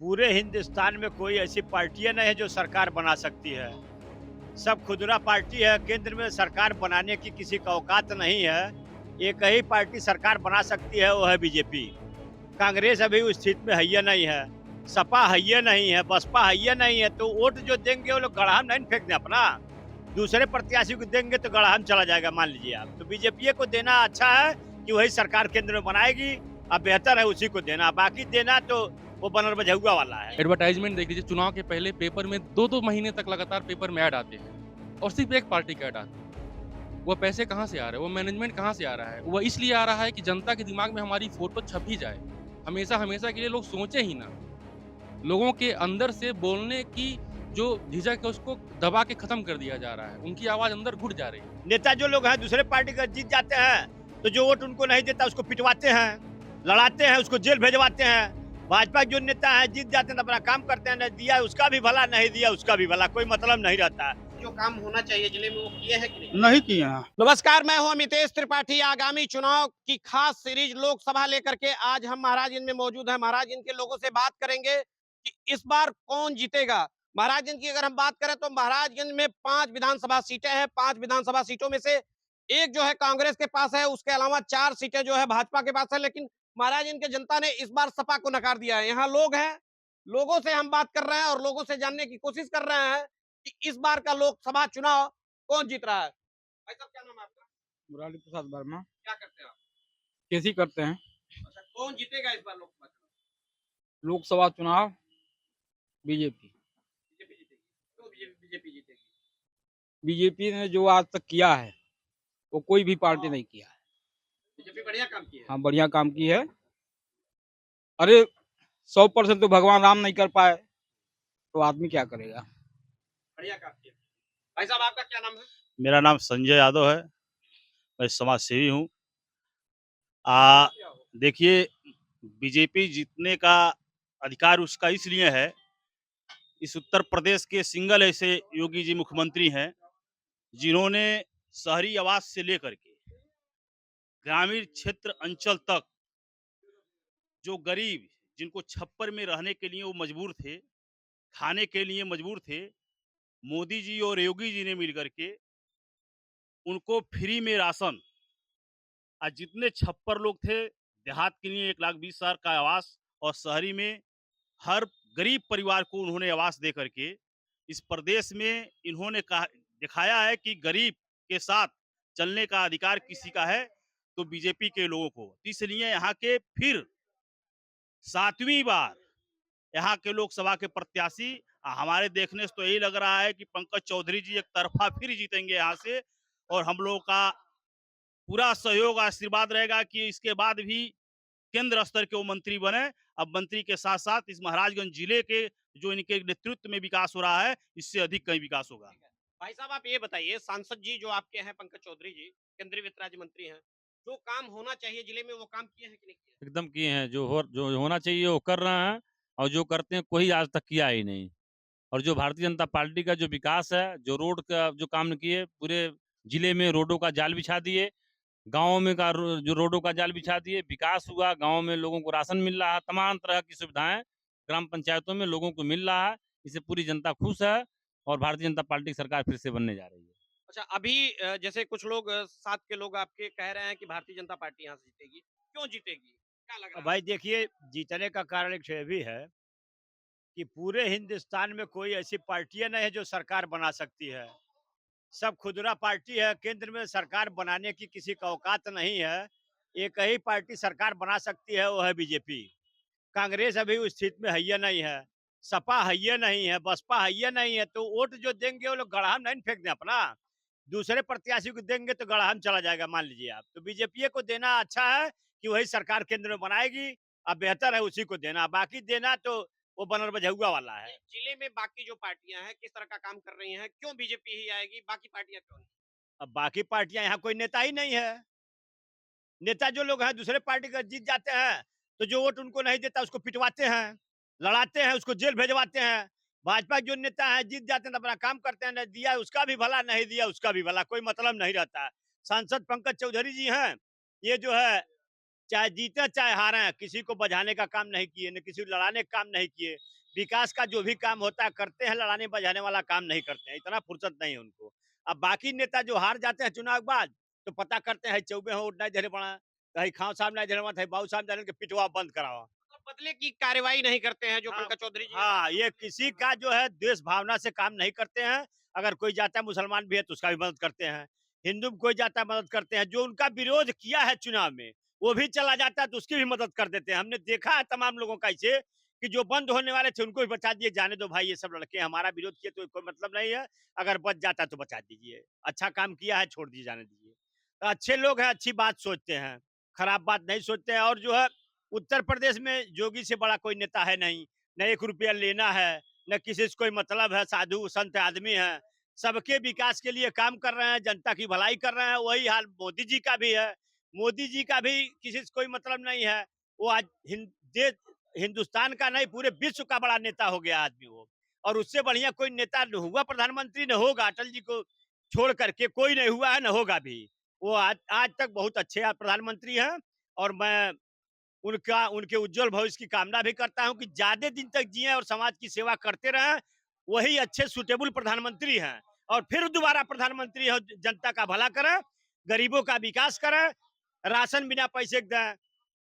पूरे हिंदुस्तान में कोई ऐसी पार्टियां नहीं है जो सरकार बना सकती है। सब खुदरा पार्टी है। केंद्र में सरकार बनाने की किसी का औकात नहीं है। एक ही पार्टी सरकार बना सकती है, वो है बीजेपी। कांग्रेस अभी उस स्थिति में है नहीं है। सपा है नहीं है, बसपा है नहीं है, तो वोट जो देंगे वो लोग गड़हा में नहीं न फेंक दें अपना। दूसरे प्रत्याशी को देंगे तो गड़हा में चला जाएगा, मान लीजिए आप। तो बीजेपी को देना अच्छा है कि वही सरकार केंद्र में बनाएगी। अब बेहतर है उसी को देना, बाकी देना तो वो बनर बझौआ वाला है। एडवर्टाइज़मेंट देख लीजिए, चुनाव के पहले पेपर में 2-2 महीने तक लगातार पेपर में ऐड आते हैं और सिर्फ़ एक पार्टी का ऐड आता है। वो पैसे कहाँ से आ रहे हैं? वो मैनेजमेंट कहाँ से आ रहा है? वो इसलिए आ रहा है कि जनता के दिमाग में हमारी फ़ोटो छप ही जाए। हमेशा-हमेशा के लिए लोग सोचें ही ना। लोगों के अंदर से बोलने की जो झिझक है उसको दबा के खत्म कर दिया जा रहा है। उनकी आवाज़ अंदर घुट जा रही है। नेता जो लोग हैं दूसरे पार्टी का जीत जाते हैं तो जो वोट उनको नहीं देता उसको पिटवाते हैं, लड़ाते हैं, उसको जेल भेजवाते हैं। भाजपा के जो नेता है जीत जाते हैं तो अपना काम करते हैं, नहीं दिया उसका भी भला, नहीं दिया उसका भी भला, कोई मतलब नहीं रहता है। जो काम होना चाहिए जिले में वो किए हैं कि नहीं? नहीं किए हैं। नमस्कार, मैं हूं अमितेश त्रिपाठी। आगामी चुनाव की खास सीरीज लोकसभा लेकर के आज हम महाराजगंज में मौजूद हैं। महाराजगंज के लोगों से बात करेंगे कि इस बार कौन जीतेगा। महाराजगंज की अगर हम बात करें तो महाराजगंज में 5 विधानसभा सीटें हैं। 5 विधानसभा सीटों में से एक जो है कांग्रेस के पास है, उसके अलावा 4 सीटें जो है भाजपा के पास है। लेकिन महाराजगंज की जनता ने इस बार सपा को नकार दिया है। यहाँ लोग हैं, लोगों से हम बात कर रहे हैं और लोगों से जानने की कोशिश कर रहे हैं कि इस बार का लोकसभा चुनाव कौन जीत रहा है। भाई साहब, क्या नाम है आपका? मुरारी प्रसाद वर्मा। क्या करते हैं आप? कैसी करते हैं? अच्छा, कौन जीतेगा इस बार लोकसभा चुनाव? लोकसभा चुनाव बीजेपी। बीजेपी जीतेगी। क्यों बीजेपी जीतेगी? बीजेपी ने जो आज तक किया है वो कोई भी पार्टी नहीं किया है। बीजेपी बढ़िया काम की है। हाँ, बढ़िया काम की है। अरे 100% तो भगवान राम नहीं कर पाए तो आदमी क्या करेगा। बढ़िया काम की है। भाई साहब, आपका क्या नाम है? मेरा नाम संजय यादव है। मैं समाज सेवी हूँ। क्या हो? देखिए, बीजेपी जीतने का अधिकार उसका इसलिए है, इस उत्तर प्रदेश के सिंगल ऐसे योगी जी मुख्यमंत्री हैं जिन्होंने शहरी आवास से लेकर के ग्रामीण क्षेत्र अंचल तक जो गरीब, जिनको छप्पर में रहने के लिए वो मजबूर थे, खाने के लिए मजबूर थे, मोदी जी और योगी जी ने मिलकर के उनको फ्री में राशन, आज जितने छप्पर लोग थे, देहात के लिए 1,20,000 का आवास और शहरी में हर गरीब परिवार को उन्होंने आवास दे करके इस प्रदेश में इन्होंने कहा, दिखाया है कि गरीब के साथ चलने का अधिकार किसी का है तो बीजेपी के लोगों को। तो इसलिए यहाँ के फिर 7वीं बार यहाँ के लोकसभा के प्रत्याशी हमारे देखने से तो यही लग रहा है कि पंकज चौधरी जी एक तरफा फिर जीतेंगे यहाँ से, और हम लोगों का पूरा सहयोग आशीर्वाद रहेगा कि इसके बाद भी केंद्र स्तर के वो मंत्री बने। अब मंत्री के साथ साथ इस महाराजगंज जिले के जो इनके नेतृत्व में विकास हो रहा है, इससे अधिक कहीं विकास होगा। ठीक है। भाई साहब, आप ये बताइए, सांसद जी जो आपके हैं पंकज चौधरी जी, केंद्रीय वित्त राज्य मंत्री हैं, जो काम होना चाहिए जिले में वो काम किए हैं कि नहीं किए? एकदम किए हैं, जो होना चाहिए वो कर रहे हैं और जो करते हैं कोई आज तक किया ही नहीं। और जो भारतीय जनता पार्टी का जो विकास है, जो रोड का जो काम किए, पूरे जिले में रोडों का जाल बिछा दिए, गाँव में का जो रोडों का जाल बिछा दिए, विकास हुआ, गाँव में लोगों को राशन मिल रहा है, तमाम तरह की सुविधाएँ ग्राम पंचायतों में लोगों को मिल रहा है। इससे पूरी जनता खुश है और भारतीय जनता पार्टी की सरकार फिर से बनने जा रही है। अच्छा, अभी जैसे कुछ लोग साथ के लोग आपके कह रहे हैं कि भारतीय जनता पार्टी यहाँ से जीतेगी। क्यों जीतेगी? क्या लग अब रहा है भाई आपको? देखिए, जीतने का कारण एक ये भी है कि पूरे हिंदुस्तान में कोई ऐसी पार्टियां नहीं है जो सरकार बना सकती है। सब खुदरा पार्टी है। केंद्र में सरकार बनाने की किसी का औकात नहीं है। एक ही पार्टी सरकार बना सकती है, वो है बीजेपी। कांग्रेस अभी उस स्थिति में है नहीं है। सपा है नहीं है, बसपा है नहीं है, तो वोट जो देंगे वो लोग गड़हा में नहीं न फेंक दें अपना। दूसरे प्रत्याशी को देंगे तो गड़हा में चला जाएगा, मान लीजिए आप। तो बीजेपी को देना अच्छा है कि वही सरकार केंद्र में बनाएगी। अब बेहतर है उसी को देना, बाकी देना तो वो बनर बझौआ वाला है। जिले में बाकी जो पार्टियां हैं किस तरह का काम कर रही हैं? क्यों बीजेपी ही आएगी, बाकी पार्टियां क्यों नहीं? अब बाकी पार्टियां, यहाँ कोई नेता ही नहीं है। नेता जो लोग हैं दूसरे पार्टी का जीत जाते हैं तो जो वोट उनको नहीं देता उसको पिटवाते हैं, लड़ाते हैं, उसको जेल भेजवाते हैं। भाजपा के जो नेता है जीत जाते हैं तो अपना काम करते हैं, नहीं दिया उसका भी भला, नहीं दिया उसका भी भला, कोई मतलब नहीं रहता है। सांसद पंकज चौधरी जी हैं, ये जो है चाहे जीते चाहे हारे, किसी को बझाने का काम नहीं किए, न किसी को लड़ाने का काम नहीं किए। विकास का जो भी काम होता है करते हैं, लड़ाने बझाने वाला काम नहीं करते हैं, इतना फुर्सत नहीं है उनको। अब बाकी नेता जो हार जाते हैं चुनाव के बाद, तो पता करते हैं चौबे हो नहीं झेले पड़ा, कहीं खाओ साहब नहीं झेले पड़ा, बाबू साहब जाने के पिटवा बंद कराओ। मतलब बदले की कार्रवाई नहीं करते हैं जो हाँ, पंकज चौधरी जी ने हाँ, बात ये की। किसी का जो है देश भावना से काम नहीं करते हैं। अगर कोई जाता है मुसलमान भी है तो उसका भी मदद करते हैं। हिंदू में कोई जाता है मदद करते हैं। जो उनका विरोध किया है चुनाव में, वो भी चला जाता है तो उसकी भी मदद कर देते हैं। हमने देखा है तमाम लोगों का ऐसे कि जो बंद होने वाले थे उनको भी बचा दिए, जाने दो भाई ये सब लड़के हमारा विरोध किए तो कोई मतलब नहीं है। अगर बच जाता है तो बचा दीजिए। अच्छा काम किया है छोड़ दीजिए जाने दीजिए। तो अच्छे लोग हैं, अच्छी बात सोचते हैं, खराब बात नहीं सोचते हैं और जो है उत्तर प्रदेश में योगी से बड़ा कोई नेता है नहीं। न 1 रुपया लेना है, न किसी से कोई मतलब है, साधु संत आदमी है। सबके विकास के लिए काम कर रहे हैं, जनता की भलाई कर रहे हैं, वही हाल मोदी जी का भी है। मोदी जी का भी किसी से कोई मतलब नहीं है। वो आज हिंदुस्तान का नहीं पूरे विश्व का बड़ा नेता हो गया आदमी वो। और उससे बढ़िया कोई नेता न हुआ प्रधानमंत्री, न होगा। अटल जी को छोड़ करके कोई नहीं हुआ है, न होगा भी। वो आज आज तक बहुत अच्छे प्रधानमंत्री हैं और मैं उनका उनके उज्जवल भविष्य की कामना भी करता हूं कि ज्यादा दिन तक जिए और समाज की सेवा करते रहें। वही अच्छे सुटेबल प्रधानमंत्री हैं और फिर दोबारा प्रधानमंत्री हो, जनता का भला करें, गरीबों का विकास करें, राशन बिना पैसे के दें,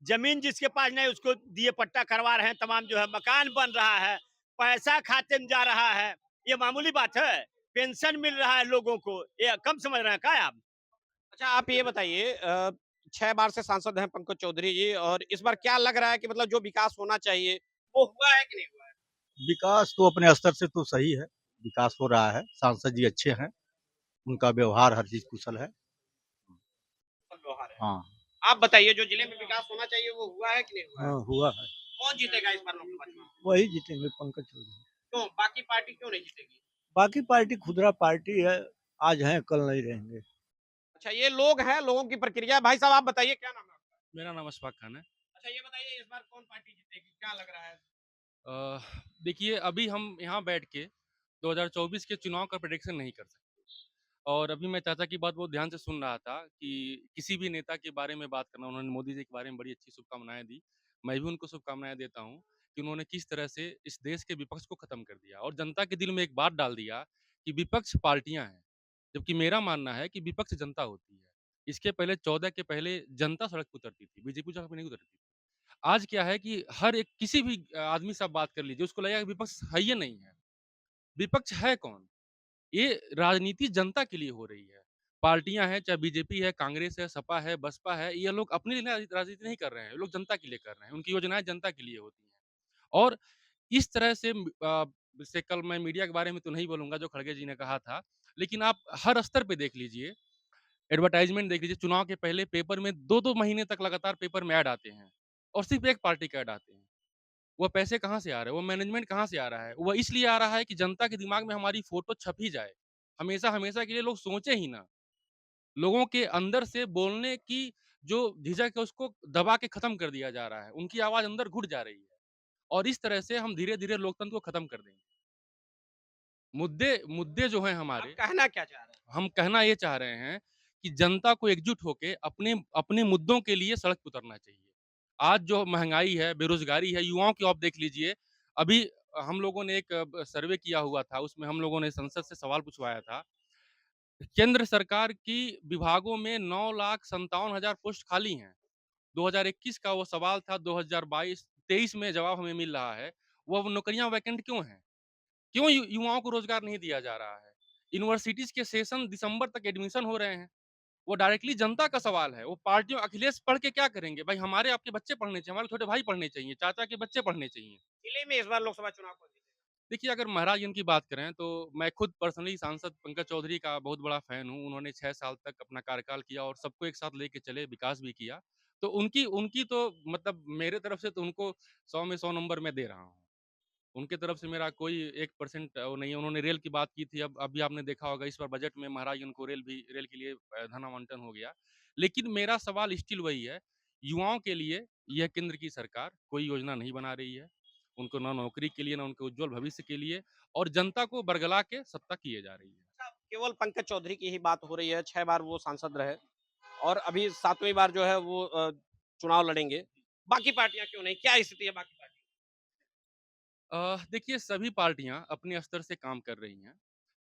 जमीन जिसके पास नहीं उसको दिए पट्टा करवा रहे हैं, तमाम जो है मकान बन रहा है, पैसा खाते में जा रहा है। ये मामूली बात है। पेंशन मिल रहा है लोगों को, ये कम समझ रहे हैं क्या आप? अच्छा आप ये बताइए 6 बार से सांसद हैं पंकज चौधरी जी और इस बार क्या लग रहा है कि मतलब जो विकास होना चाहिए वो हुआ है कि नहीं हुआ है? विकास तो अपने स्तर से तो सही है, विकास हो रहा है, सांसद जी अच्छे हैं, उनका व्यवहार हर चीज़ कुशल है। सब व्यवहार है। हाँ, आप बताइए जो जिले में विकास होना चाहिए वो हुआ है कि नहीं हुआ है? हाँ, हुआ है। कौन जीतेगा इस बार लोकसभा चुनाव? वही जीतेंगे पंकज चौधरी। क्यों? बाकी पार्टी क्यों नहीं जीतेगी? बाकी पार्टी खुदरा पार्टी है, आज हैं कल नहीं रहेंगे। अच्छा ये लोग हैं, लोगों की प्रक्रिया है। भाई साहब आप बताइए क्या नाम है आपका? मेरा नाम अशफाक खान है। अच्छा ये बताइए इस बार कौन पार्टी जीतेगी? क्या लग रहा है? देखिए अभी हम यहाँ बैठ के 2024 के चुनाव का प्रेडिक्शन नहीं कर सकते और अभी मैं चाचा की बात बहुत ध्यान से सुन रहा था कि किसी भी नेता के बारे में बात करना, उन्होंने मोदी जी के बारे में बड़ी अच्छी शुभकामनाएं दी। मैं भी उनको शुभकामनाएं देता हूँ कि उन्होंने किस तरह से इस देश के विपक्ष को खत्म कर दिया और जनता के दिल में एक बात डाल दिया कि विपक्ष पार्टियां हैं, जबकि मेरा मानना है कि विपक्ष जनता होती है। इसके पहले 14 के पहले जनता सड़क पर उतरती थी, बीजेपी सड़क पर नहीं उतरती थी। आज क्या है कि हर एक किसी भी आदमी से आप बात कर लीजिए, उसको लगेगा कि विपक्ष है ही नहीं है। विपक्ष है कौन? ये राजनीति जनता के लिए हो रही है। पार्टियाँ हैं, चाहे बीजेपी है, कांग्रेस है, सपा है, बसपा है, ये लोग अपने लिए राजनीति नहीं कर रहे हैं, ये लोग जनता के लिए कर रहे हैं। उनकी योजनाएँ जनता के लिए होती हैं। और इस तरह से जैसे कल मैं मीडिया के बारे में तो नहीं बोलूँगा जो खड़गे जी ने कहा था, लेकिन आप हर स्तर पे देख लीजिए, एडवर्टाइज़मेंट देख लीजिए, चुनाव के पहले पेपर में 2-2 महीने तक लगातार पेपर में ऐड आते हैं और सिर्फ़ एक पार्टी का ऐड आते हैं। वो पैसे कहाँ से आ रहे हैं? वो मैनेजमेंट कहाँ से आ रहा है? वो इसलिए आ रहा है कि जनता के दिमाग में हमारी फ़ोटो छप ही जाए। हमेशा-हमेशा के लिए लोग सोचें ही ना। लोगों के अंदर से बोलने की जो झिझक है उसको दबा के खत्म कर दिया जा रहा है। उनकी आवाज़ अंदर घुट जा रही है और इस तरह से हम धीरे-धीरे लोकतंत्र को खत्म कर देंगे। मुद्दे मुद्दे जो हैं आप हमारे, कहना क्या चाह रहे हैं? हम कहना ये चाह रहे हैं कि जनता को एकजुट होके अपने अपने मुद्दों के लिए सड़क पे उतरना चाहिए। आज जो महँगाई है, बेरोज़गारी है, युवाओं की आप देख लीजिए। अभी हम लोगों ने एक सर्वे किया हुआ था, उसमें हम लोगों ने संसद से सवाल पूछवाया था। केंद्र सरकार की विभागों में 9,57,000 पोस्ट खाली हैं। 2021 का वो सवाल था, 2022-23 में जवाब हमें मिल रहा है। वो अब नौकरियाँ वैकेंट क्यों हैं? क्यों युवाओं को रोज़गार नहीं दिया जा रहा है? यूनिवर्सिटीज़ के सेशन दिसंबर तक एडमिशन हो रहे हैं। वो डायरेक्टली जनता का सवाल है। वो पार्टियों अखिलेश पढ़ के क्या करेंगे? भाई हमारे आपके बच्चे पढ़ने चाहिए, हमारे छोटे भाई पढ़ने चाहिए, चाचा के बच्चे पढ़ने चाहिए। जिले में इस बार लोकसभा चुनाव कौन जीतेगा? देखिए अगर महाराजगंज की बात करें तो मैं खुद पर्सनली सांसद पंकज चौधरी का बहुत बड़ा फ़ैन हूँ। उन्होंने 6 साल तक अपना कार्यकाल किया और सबको एक साथ लेके चले, विकास भी किया। तो उनकी उनकी तो मतलब मेरे तरफ से तो उनको 100 में 100 नंबर मैं दे रहा हूँ। उनके तरफ से मेरा कोई 1% वो नहीं है। उन्होंने रेल की बात की थी, अब अभी आपने देखा होगा इस बार बजट में महाराजगंज को रेल के लिए धन आवंटन हो गया। लेकिन मेरा सवाल स्टिल वही है, युवाओं के लिए यह केंद्र की सरकार कोई योजना नहीं बना रही है। उनको ना नौकरी के लिए, ना उनके उज्ज्वल भविष्य के लिए और जनता को बरगला के सत्ता किए जा रही है। अच्छा केवल पंकज चौधरी की ही बात हो रही है, 6 बार वो सांसद रहे और अभी 7वीं बार जो है वो चुनाव लड़ेंगे, बाकी पार्टियां क्यों नहीं, क्या स्थिति है बाकी पार्टी? देखिए सभी पार्टियां अपने स्तर से काम कर रही हैं।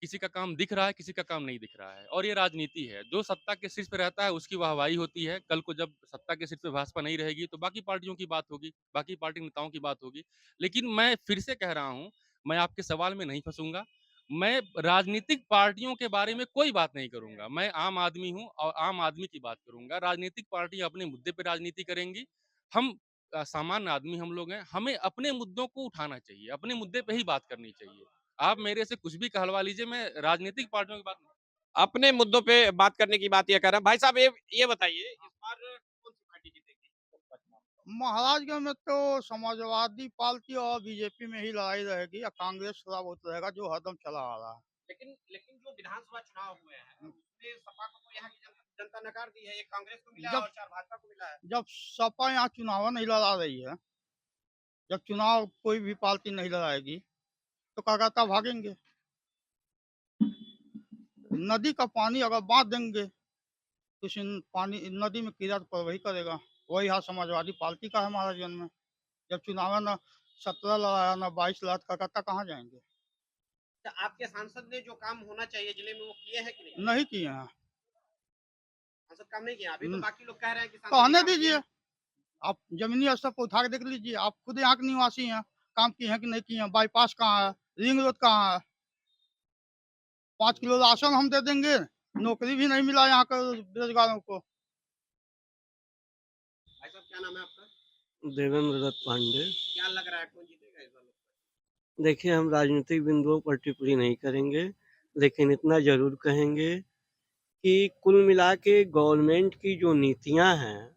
किसी का काम दिख रहा है, किसी का काम नहीं दिख रहा है और ये राजनीति है। जो सत्ता के शीर्ष पे रहता है उसकी वाहवाही होती है। कल को जब सत्ता के शीर्ष पे भाजपा नहीं रहेगी तो बाकी पार्टियों की बात होगी, बाकी पार्टी नेताओं की बात होगी। लेकिन मैं फिर से कह रहा हूँ, मैं आपके सवाल में नहीं फँसूँगा। मैं राजनीतिक पार्टियों के बारे में कोई बात नहीं करूँगा। मैं आम आदमी हूँ और आम आदमी की बात करूँगा। राजनीतिक पार्टियाँ अपने मुद्दे पे राजनीति करेंगी। हम सामान्य आदमी हम लोग हैं, हमें अपने मुद्दों को उठाना चाहिए, अपने मुद्दे पे ही बात करनी चाहिए। आप मेरे से कुछ भी कहलवा लीजिए, मैं राजनीतिक पार्टियों की बात नहीं। अपने मुद्दों पे बात करने की बात ये कर रहे हैं। भाई साहब ये बताइए इस बार कौन सी पार्टी जीतेगी? महाराजगंज में तो समाजवादी पार्टी और बीजेपी में ही लड़ाई रहेगी या कांग्रेस थोड़ा बहुत रहेगा जो हरदम चला आ रहा है। लेकिन जो विधानसभा चुनाव हुए हैं उसमें सपा को तो यहाँ की जनता नकार दी है, एक कांग्रेस को मिला है जब और 4 भाजपा को मिला है। जब सपा यहाँ चुनाव नहीं लड़ा रही है, जब चुनाव कोई भी पार्टी नहीं लड़ाएगी तो कार्यकर्ता भागेंगे। नदी का पानी अगर बांध देंगे तो पानी नदी में कीड़ा तो प्रवही करेगा। वही हाल समाजवादी पार्टी का है महाराजगंज में। जब चुनाव है ना 17 लड़ाया ना 22 लड़ा, कार्यकर्ता कहाँ जाएंगे? तो आपके सांसद ने जो काम होना चाहिए जिले में वो किए हैं कि नहीं? नहीं किए हैं। सांसद काम नहीं किया। अभी तो हम्म। बाकी लोग कह रहे हैं कि सांसद तो आने काम किए दीजिए, हैं। आप जमीनी स्तर पर उठा के देख लीजिए। आप खुद यहाँ के निवासी हैं, काम किए हैं कि नहीं किए हैं? बाईपास कहाँ है, रिंग रोड कहाँ है? 5 किलो राशन हम दे देंगे, नौकरी भी नहीं मिला यहाँ के बेरोजगारों को। भाई साहब क्या नाम है आपका? देवेंद्र दत्त पांडे। क्या लग रहा है कौन जीतेगा इस बार? देखिए, हम राजनीतिक बिंदुओं पर टिप्पणी नहीं करेंगे, लेकिन इतना ज़रूर कहेंगे कि कुल मिला के गवर्नमेंट की जो नीतियाँ हैं,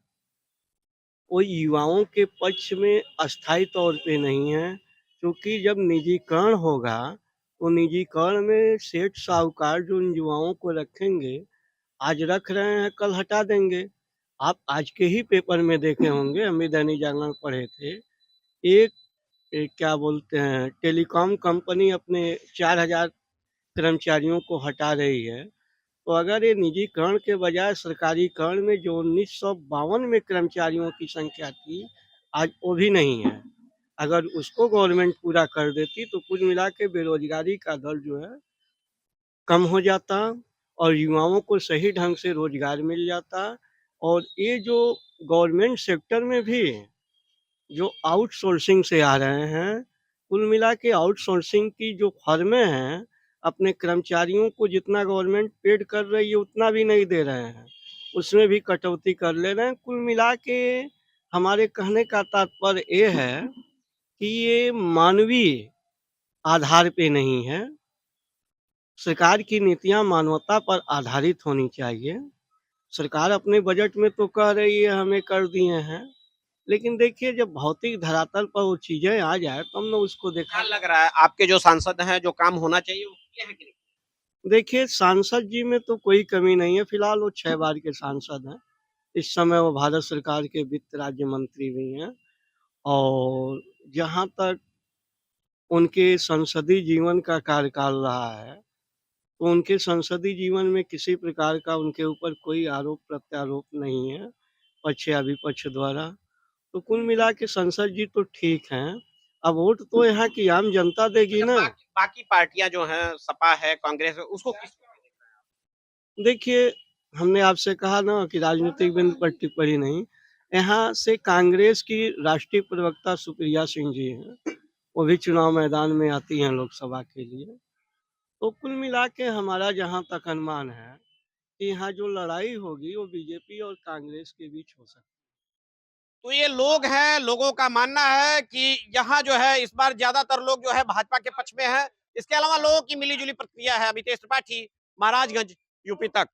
वो युवाओं के पक्ष में अस्थायी तौर पे नहीं है, क्योंकि जब निजीकरण होगा, तो निजीकरण में सेठ साहूकार जो इन युवाओं को रखेंगे, आज रख रहे हैं, कल हटा देंगे। आप आज के ही पेपर में देखे होंगे, हम भी दैनिक जागरण पढ़े थे, एक क्या बोलते हैं टेलीकॉम कंपनी अपने 4000 कर्मचारियों को हटा रही है। तो अगर ये निजीकरण के बजाय सरकारीकरण में जो 1952 में कर्मचारियों की संख्या थी, आज वो भी नहीं है। अगर उसको गवर्नमेंट पूरा कर देती तो कुल मिला के बेरोजगारी का दर जो है कम हो जाता और युवाओं को सही ढंग से रोजगार मिल जाता। और ये जो गवर्नमेंट सेक्टर में भी जो आउटसोर्सिंग से आ रहे हैं, कुल मिला के आउटसोर्सिंग की जो फर्में हैं, अपने कर्मचारियों को जितना गवर्नमेंट पेड कर रही है उतना भी नहीं दे रहे हैं, उसमें भी कटौती कर ले रहे हैं। कुल मिला के हमारे कहने का तात्पर्य ये है कि ये मानवीय आधार पे नहीं है। सरकार की नीतियाँ मानवता पर आधारित होनी चाहिए। सरकार अपने बजट में तो कह रही है हमें कर दिए हैं, लेकिन देखिए जब भौतिक धरातल पर वो चीज़ें आ जाए तो हमने उसको क्या देखा। लग रहा है आपके जो सांसद हैं जो काम होना चाहिए वो किए हैं कि नहीं? देखिए सांसद जी में तो कोई कमी नहीं है, फिलहाल वो 6 बार के सांसद हैं। इस समय वो भारत सरकार के वित्त राज्य मंत्री भी हैं और जहाँ तक उनके संसदीय जीवन का कार्यकाल रहा है, तो उनके संसदीय जीवन में किसी प्रकार का उनके ऊपर कोई आरोप-प्रत्यारोप नहीं है, पक्ष या विपक्ष द्वारा। तो कुल मिला के संसद जी तो ठीक हैं, अब वोट तो यहाँ की आम जनता देगी अच्छा, ना। बाकी पार्टियां जो हैं सपा है कांग्रेस है उसको किस देखिए, हमने आपसे कहा ना कि राजनीतिक बिंदु पर टिप्पणी नहीं, यहाँ से कांग्रेस की राष्ट्रीय प्रवक्ता सुप्रिया सिंह जी हैं, वो भी चुनाव मैदान में आती हैं लोकसभा के लिए। तो कुल मिला के हमारा जहाँ तक अनुमान है कि यहाँ जो लड़ाई होगी वो बीजेपी और कांग्रेस के बीच हो सकती है। तो ये लोग हैं, लोगों का मानना है कि यहाँ जो है इस बार ज्यादातर लोग जो है भाजपा के पक्ष में है। इसके अलावा लोगों की मिली जुली प्रतिक्रिया है। अमितेश त्रिपाठी, महाराजगंज, यूपी तक।